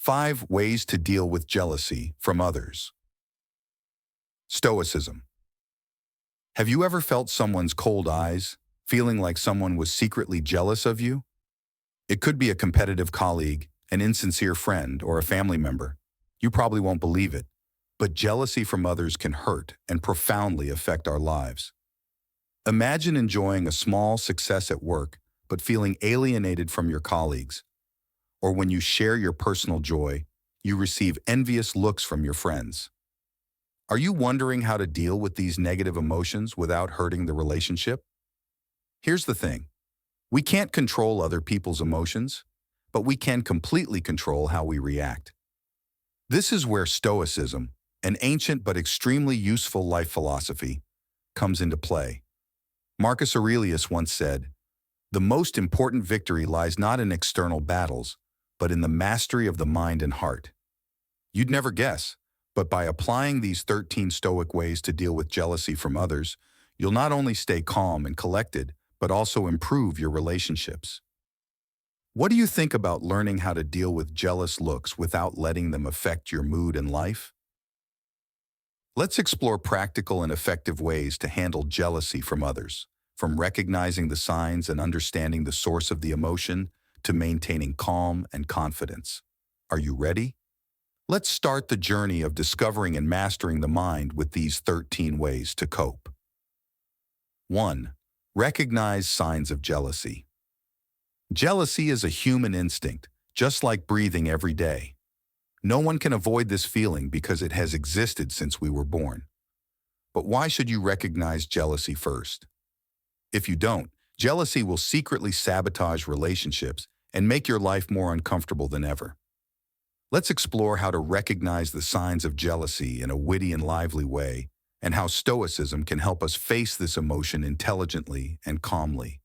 5 Ways to Deal with Jealousy from Others. Stoicism. Have you ever felt someone's cold eyes, feeling like someone was secretly jealous of you? It could be a competitive colleague, an insincere friend, or a family member. You probably won't believe it, but jealousy from others can hurt and profoundly affect our lives. Imagine enjoying a small success at work, but feeling alienated from your colleagues. Or when you share your personal joy, you receive envious looks from your friends. Are you wondering how to deal with these negative emotions without hurting the relationship? Here's the thing. We can't control other people's emotions, but we can completely control how we react. This is where Stoicism, an ancient but extremely useful life philosophy, comes into play. Marcus Aurelius once said, "The most important victory lies not in external battles, but in the mastery of the mind and heart." You'd never guess, but by applying these 13 Stoic ways to deal with jealousy from others, you'll not only stay calm and collected, but also improve your relationships. What do you think about learning how to deal with jealous looks without letting them affect your mood and life? Let's explore practical and effective ways to handle jealousy from others, from recognizing the signs and understanding the source of the emotion to maintaining calm and confidence. Are you ready? Let's start the journey of discovering and mastering the mind with these 13 ways to cope. 1. Recognize signs of jealousy. Jealousy is a human instinct, just like breathing every day. No one can avoid this feeling because it has existed since we were born. But why should you recognize jealousy first? If you don't, jealousy will secretly sabotage relationships and make your life more uncomfortable than ever. Let's explore how to recognize the signs of jealousy in a witty and lively way, and how Stoicism can help us face this emotion intelligently and calmly.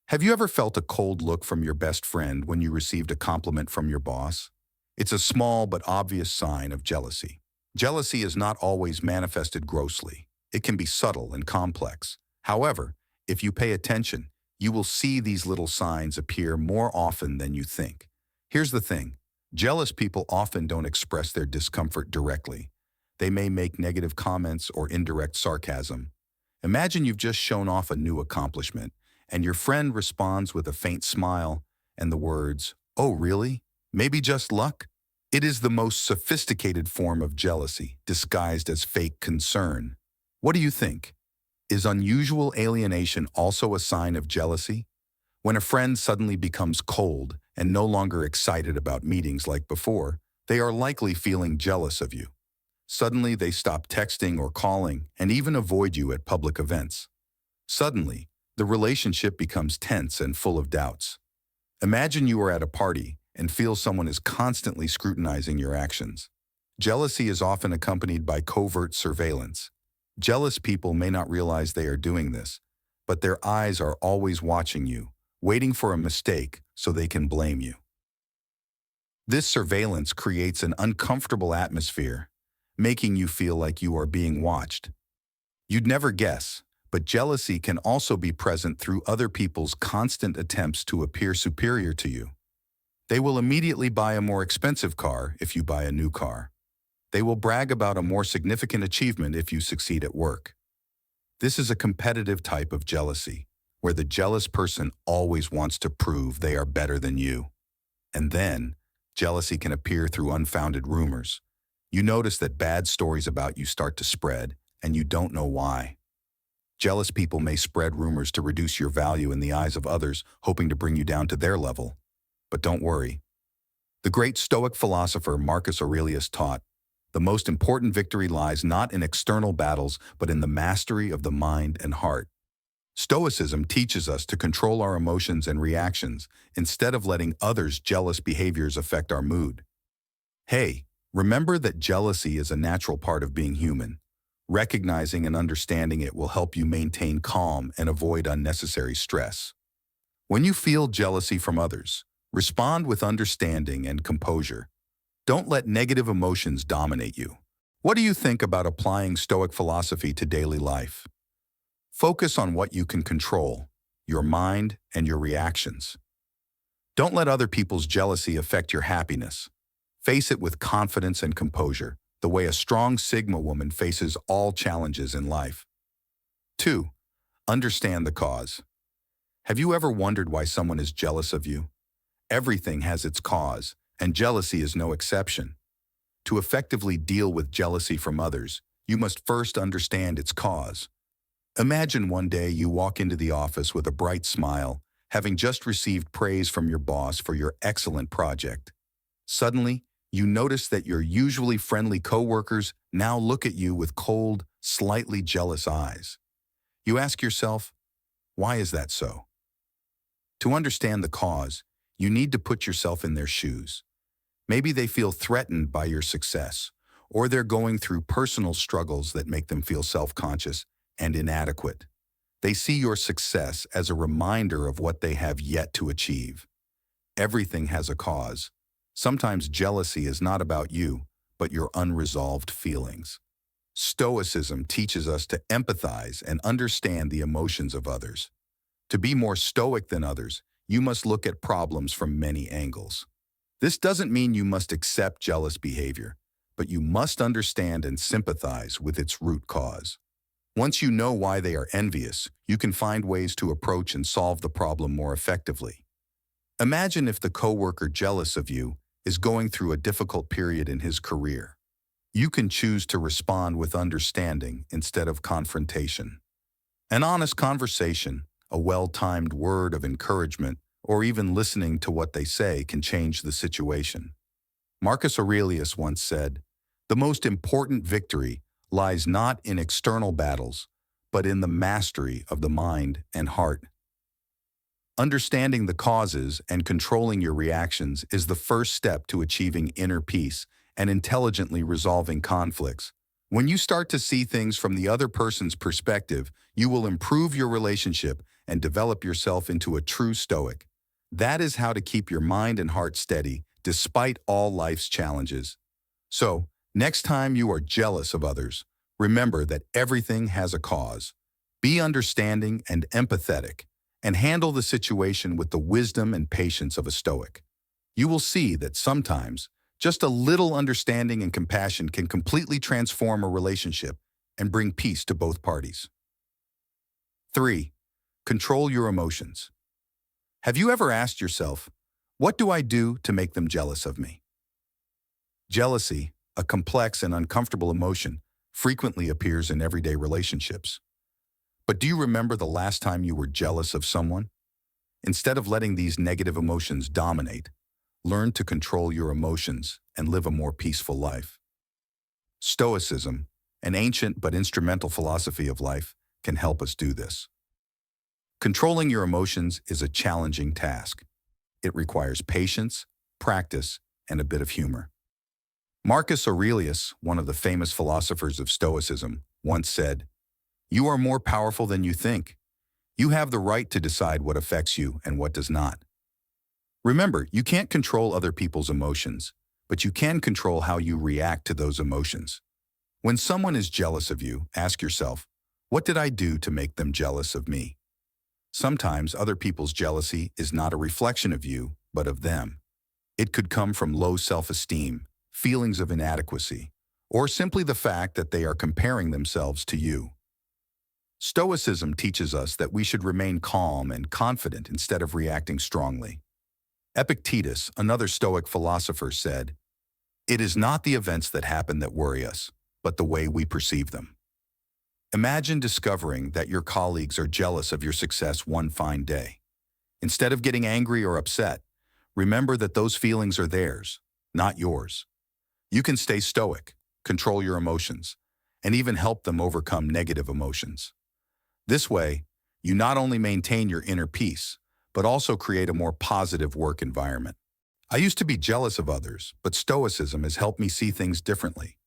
Have you ever felt a cold look from your best friend when you received a compliment from your boss? It's a small but obvious sign of jealousy. Jealousy is not always manifested grossly. It can be subtle and complex. However, if you pay attention, you will see these little signs appear more often than you think. Here's the thing. Jealous people often don't express their discomfort directly. They may make negative comments or indirect sarcasm. Imagine you've just shown off a new accomplishment, and your friend responds with a faint smile and the words, "Oh, really? Maybe just luck?" It is the most sophisticated form of jealousy, disguised as fake concern. What do you think? Is unusual alienation also a sign of jealousy? When a friend suddenly becomes cold and no longer excited about meetings like before, they are likely feeling jealous of you. Suddenly, they stop texting or calling and even avoid you at public events. Suddenly, the relationship becomes tense and full of doubts. Imagine you are at a party and feel someone is constantly scrutinizing your actions. Jealousy is often accompanied by covert surveillance. Jealous people may not realize they are doing this, but their eyes are always watching you, waiting for a mistake so they can blame you. This surveillance creates an uncomfortable atmosphere, making you feel like you are being watched. You'd never guess, but jealousy can also be present through other people's constant attempts to appear superior to you. They will immediately buy a more expensive car if you buy a new car. They will brag about a more significant achievement if you succeed at work. This is a competitive type of jealousy, where the jealous person always wants to prove they are better than you. And then, jealousy can appear through unfounded rumors. You notice that bad stories about you start to spread, and you don't know why. Jealous people may spread rumors to reduce your value in the eyes of others, hoping to bring you down to their level. But don't worry. The great Stoic philosopher Marcus Aurelius taught, "The most important victory lies not in external battles, but in the mastery of the mind and heart." Stoicism teaches us to control our emotions and reactions instead of letting others' jealous behaviors affect our mood. Hey, remember that jealousy is a natural part of being human. Recognizing and understanding it will help you maintain calm and avoid unnecessary stress. When you feel jealousy from others, respond with understanding and composure. Don't let negative emotions dominate you. What do you think about applying Stoic philosophy to daily life? Focus on what you can control, your mind and your reactions. Don't let other people's jealousy affect your happiness. Face it with confidence and composure, the way a strong Sigma woman faces all challenges in life. 2. Understand the cause. Have you ever wondered why someone is jealous of you? Everything has its cause, and jealousy is no exception. To effectively deal with jealousy from others, you must first understand its cause. Imagine one day you walk into the office with a bright smile, having just received praise from your boss for your excellent project. Suddenly, you notice that your usually friendly coworkers now look at you with cold, slightly jealous eyes. You ask yourself, why is that so? To understand the cause, you need to put yourself in their shoes. Maybe they feel threatened by your success, or they're going through personal struggles that make them feel self-conscious and inadequate. They see your success as a reminder of what they have yet to achieve. Everything has a cause. Sometimes jealousy is not about you, but your unresolved feelings. Stoicism teaches us to empathize and understand the emotions of others. To be more stoic than others, you must look at problems from many angles. This doesn't mean you must accept jealous behavior, but you must understand and sympathize with its root cause. Once you know why they are envious, you can find ways to approach and solve the problem more effectively. Imagine if the coworker jealous of you is going through a difficult period in his career. You can choose to respond with understanding instead of confrontation. An honest conversation, a well-timed word of encouragement, or even listening to what they say can change the situation. Marcus Aurelius once said, "The most important victory lies not in external battles, but in the mastery of the mind and heart." Understanding the causes and controlling your reactions is the first step to achieving inner peace and intelligently resolving conflicts. When you start to see things from the other person's perspective, you will improve your relationship and develop yourself into a true Stoic. That is how to keep your mind and heart steady despite all life's challenges. So, next time you are jealous of others, remember that everything has a cause. Be understanding and empathetic, and handle the situation with the wisdom and patience of a Stoic. You will see that sometimes, just a little understanding and compassion can completely transform a relationship and bring peace to both parties. 3. Control your emotions. Have you ever asked yourself, what do I do to make them jealous of me? Jealousy, a complex and uncomfortable emotion, frequently appears in everyday relationships. But do you remember the last time you were jealous of someone? Instead of letting these negative emotions dominate, learn to control your emotions and live a more peaceful life. Stoicism, an ancient but instrumental philosophy of life, can help us do this. Controlling your emotions is a challenging task. It requires patience, practice, and a bit of humor. Marcus Aurelius, one of the famous philosophers of Stoicism, once said, "You are more powerful than you think. You have the right to decide what affects you and what does not." Remember, you can't control other people's emotions, but you can control how you react to those emotions. When someone is jealous of you, ask yourself, what did I do to make them jealous of me? Sometimes other people's jealousy is not a reflection of you, but of them. It could come from low self-esteem, feelings of inadequacy, or simply the fact that they are comparing themselves to you. Stoicism teaches us that we should remain calm and confident instead of reacting strongly. Epictetus, another Stoic philosopher, said, "It is not the events that happen that worry us, but the way we perceive them." Imagine discovering that your colleagues are jealous of your success one fine day. Instead of getting angry or upset, remember that those feelings are theirs, not yours. You can stay stoic, control your emotions, and even help them overcome negative emotions. This way, you not only maintain your inner peace, but also create a more positive work environment. I used to be jealous of others, but Stoicism has helped me see things differently.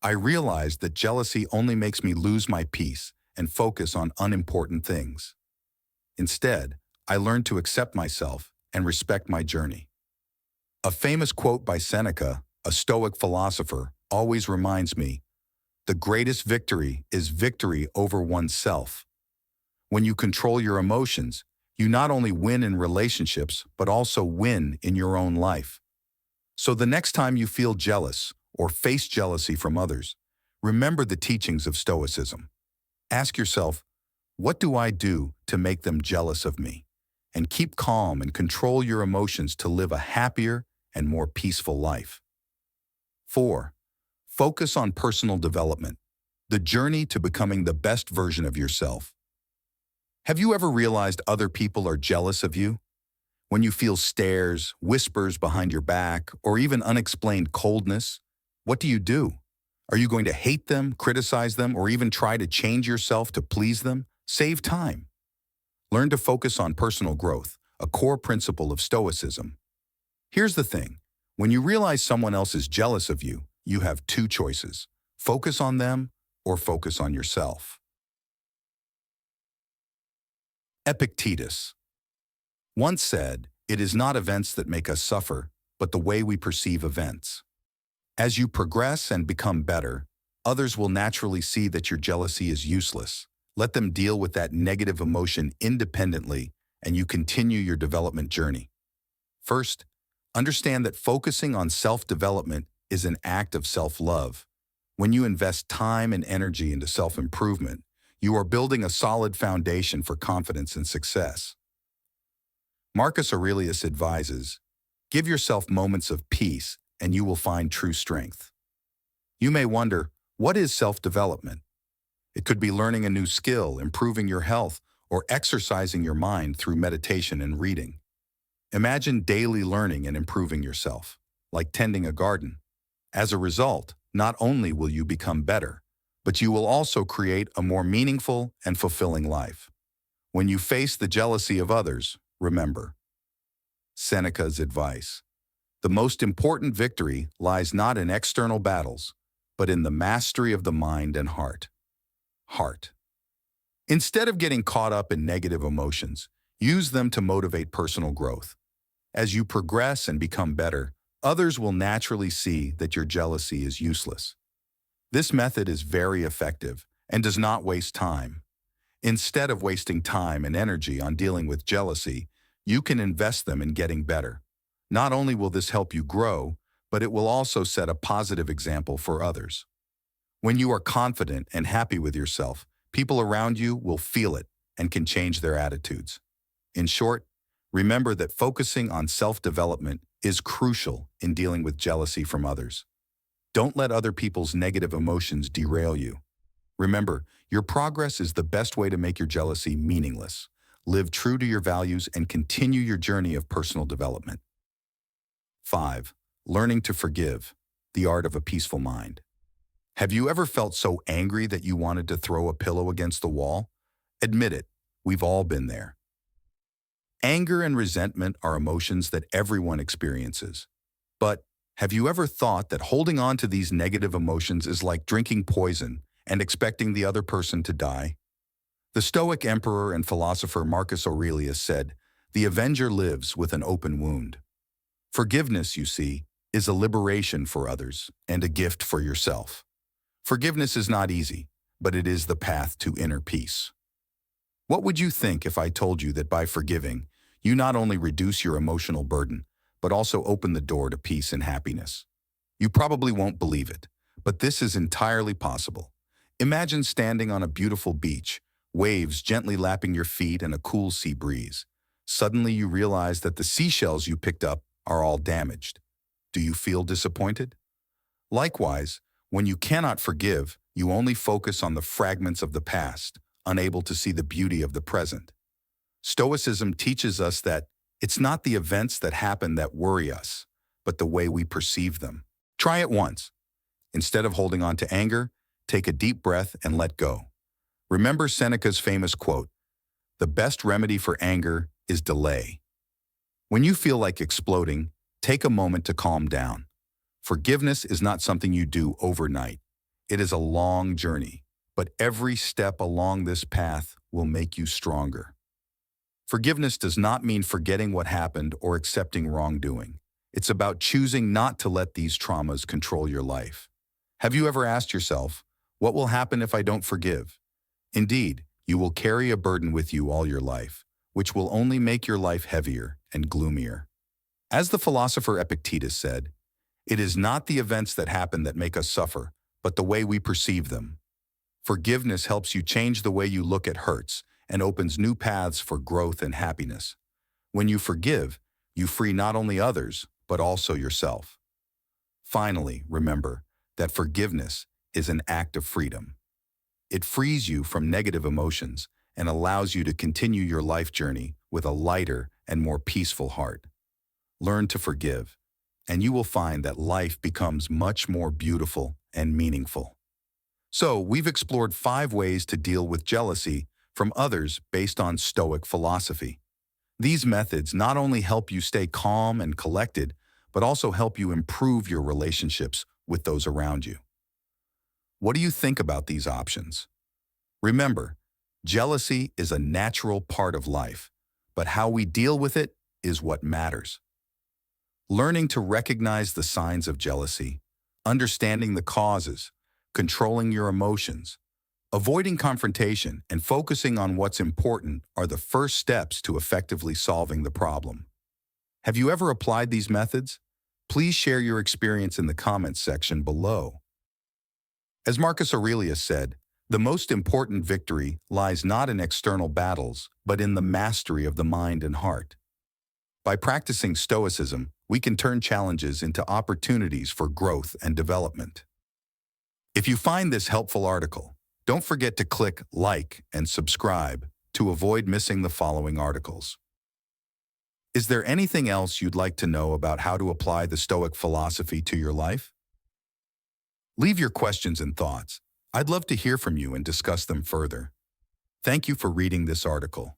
I realized that jealousy only makes me lose my peace and focus on unimportant things. Instead, I learned to accept myself and respect my journey. A famous quote by Seneca, a Stoic philosopher, always reminds me, "The greatest victory is victory over oneself." When you control your emotions, you not only win in relationships, but also win in your own life. So the next time you feel jealous or face jealousy from others, remember the teachings of Stoicism. Ask yourself, what do I do to make them jealous of me? And keep calm and control your emotions to live a happier and more peaceful life. 4. Focus on personal development, the journey to becoming the best version of yourself. Have you ever realized other people are jealous of you? When you feel stares, whispers behind your back, or even unexplained coldness, what do? Are you going to hate them, criticize them, or even try to change yourself to please them? Save time. Learn to focus on personal growth, a core principle of Stoicism. Here's the thing. When you realize someone else is jealous of you, you have two choices. Focus on them or focus on yourself. Epictetus once said, "It is not events that make us suffer, but the way we perceive events." As you progress and become better, others will naturally see that your jealousy is useless. Let them deal with that negative emotion independently, and you continue your development journey. First, understand that focusing on self-development is an act of self-love. When you invest time and energy into self-improvement, you are building a solid foundation for confidence and success. Marcus Aurelius advises, "Give yourself moments of peace, and you will find true strength." You may wonder, what is self-development? It could be learning a new skill, improving your health, or exercising your mind through meditation and reading. Imagine daily learning and improving yourself, like tending a garden. As a result, not only will you become better, but you will also create a more meaningful and fulfilling life. When you face the jealousy of others, remember Seneca's advice. The most important victory lies not in external battles, but in the mastery of the mind and heart. Instead of getting caught up in negative emotions, use them to motivate personal growth. As you progress and become better, others will naturally see that your jealousy is useless. This method is very effective and does not waste time. Instead of wasting time and energy on dealing with jealousy, you can invest them in getting better. Not only will this help you grow, but it will also set a positive example for others. When you are confident and happy with yourself, people around you will feel it and can change their attitudes. In short, remember that focusing on self-development is crucial in dealing with jealousy from others. Don't let other people's negative emotions derail you. Remember, your progress is the best way to make your jealousy meaningless. Live true to your values and continue your journey of personal development. 5. Learning to forgive, the art of a peaceful mind. Have you ever felt so angry that you wanted to throw a pillow against the wall? Admit it, we've all been there. Anger and resentment are emotions that everyone experiences. But have you ever thought that holding on to these negative emotions is like drinking poison and expecting the other person to die? The Stoic emperor and philosopher Marcus Aurelius said, "The avenger lives with an open wound." Forgiveness, you see, is a liberation for others and a gift for yourself. Forgiveness is not easy, but it is the path to inner peace. What would you think if I told you that by forgiving, you not only reduce your emotional burden, but also open the door to peace and happiness? You probably won't believe it, but this is entirely possible. Imagine standing on a beautiful beach, waves gently lapping your feet and a cool sea breeze. Suddenly you realize that the seashells you picked up are all damaged. Do you feel disappointed? Likewise, when you cannot forgive, you only focus on the fragments of the past, unable to see the beauty of the present. Stoicism teaches us that it's not the events that happen that worry us, but the way we perceive them. Try it once. Instead of holding on to anger, take a deep breath and let go. Remember Seneca's famous quote, "The best remedy for anger is delay." When you feel like exploding, take a moment to calm down. Forgiveness is not something you do overnight. It is a long journey, but every step along this path will make you stronger. Forgiveness does not mean forgetting what happened or accepting wrongdoing. It's about choosing not to let these traumas control your life. Have you ever asked yourself, what will happen if I don't forgive? Indeed, you will carry a burden with you all your life, which will only make your life heavier and gloomier. As the philosopher Epictetus said, It is not the events that happen that make us suffer, but the way we perceive them. Forgiveness helps you change the way you look at hurts and opens new paths for growth and happiness. When you forgive, you free not only others, but also yourself. Finally, remember that forgiveness is an act of freedom. It frees you from negative emotions and allows you to continue your life journey with a lighter and more peaceful heart. Learn to forgive, and you will find that life becomes much more beautiful and meaningful. So, we've explored 5 ways to deal with jealousy from others based on Stoic philosophy. These methods not only help you stay calm and collected, but also help you improve your relationships with those around you. What do you think about these options? Remember, jealousy is a natural part of life, but how we deal with it is what matters. Learning to recognize the signs of jealousy, understanding the causes, controlling your emotions, avoiding confrontation, and focusing on what's important are the first steps to effectively solving the problem. Have you ever applied these methods? Please share your experience in the comments section below. As Marcus Aurelius said, the most important victory lies not in external battles, but in the mastery of the mind and heart. By practicing Stoicism, we can turn challenges into opportunities for growth and development. If you find this helpful article, don't forget to click like and subscribe to avoid missing the following articles. Is there anything else you'd like to know about how to apply the Stoic philosophy to your life? Leave your questions and thoughts. I'd love to hear from you and discuss them further. Thank you for reading this article.